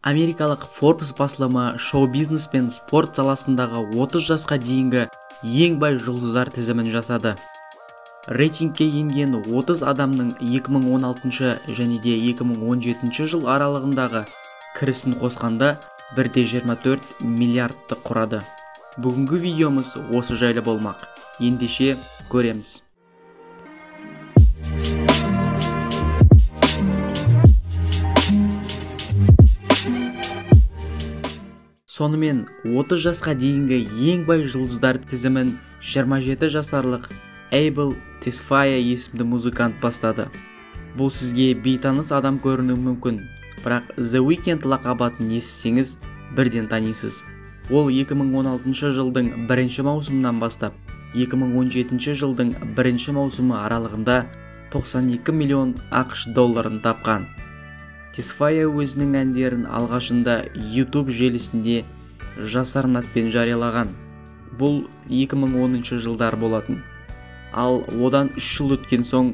Америкалық Forbes басылымы шоу-бизнес пен спорт саласындағы 30 жасқа дейінгі ең бай жұлдыздар тізімін жасады. Рейтингке енген 30 адамның 2016 және де 2017 жыл аралығындағы кірісін қосқанда 1,24 миллиардты құрады. Бүгінгі видеомыз осы жайлы болмақ. Ендеше көреміз. Сонымен 30 жасқа дейінгі ең бай жұлдыздар тізімін 27 жасарлық Abel Tesfaye есімді музыкант бастады. Бұл сізге бейтаныс адам көрінуі мүмкін, бірақ The Weeknd лақабатын естісеңіз бірден танисыз. Ол 2016 жылдың 1 маусымынан бастап 2017 жылдың 1 маусымы аралығында 92 миллион ақш долларын тапқан. Tesfaye өзінің әндерін алғашында YouTube желісінде жасырын атпен жариялаған. Бұл 2010 жылдар болатын. Ал одан 3 жыл өткен соң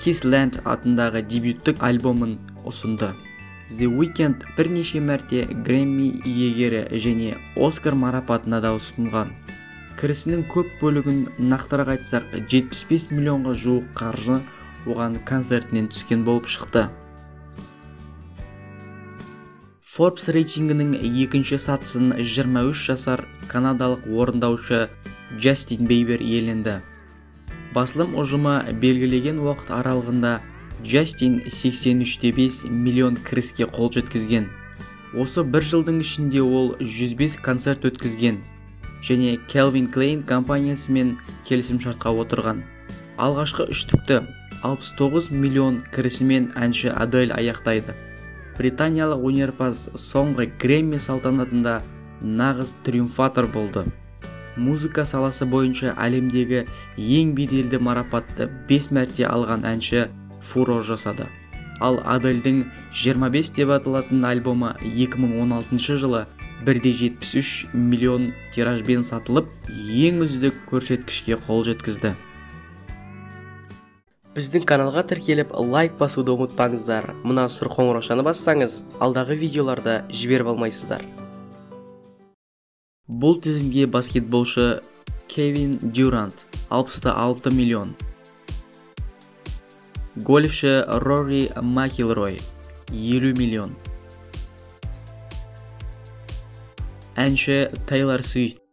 Kiss Land атындағы дебюттік альбомын ұсынды. The Weeknd бірнеше мәрте Grammy иегері және Оскар марапатына да ұсынған. Кірісінің көп бөлігін нақтырақ айтсақ 75 миллионға жуық қаржы оған концертінен түскен болып шықты. Forbes рейтингінің екінші сатысын 23 жасар канадалық орындаушы Джастин Бейбер иеленді. Басылым ұжымы белгілеген уақыт аралығында Джастин 83,5 миллион кіріске қол жеткізген. Осы бір жылдың ішінде ол 105 концерт өткізген және Calvin Klein компаниясымен келісімшартқа отырған. Алғашқы үштікті 69 миллион кірісімен әнші Адель аяқтайды. Британиялық өнерпаз соңғы Грэмми салтанатында нағыз триумфатор болды. Музыка саласы бойынша әлемдегі ең беделді марапатты 5 мәрте алған әнші фурор жасады. Ал Адельдің 25 деп аталатын альбомы 2016 жылы 1,73 миллион тиражбен сатылып, ең үздік көрсеткішке қол жеткізді. Біздің каналға тіркеліп лайк басуды ұмытпаңыздар. Мына сұр қоңыраушаны бассаңыз, алдағы видеоларда жіберіп алмайсыздар. Бұл тізімге баскетболшы Кевин Дюрант 66 миллион. Гольфшы Рори Макилрой 50 миллион. Әнші Тейлор Свифт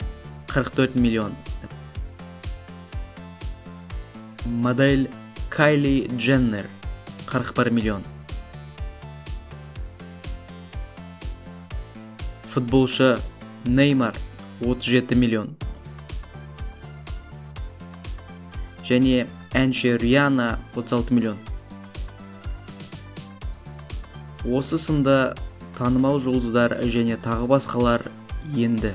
44 миллион. Модель Кайли Дженнер 41 миллион. Футболшы Неймар 37 миллион. Және әнші Риана 36 миллион. Осы сында танымал жұлдыздар және тағы басқалар енді.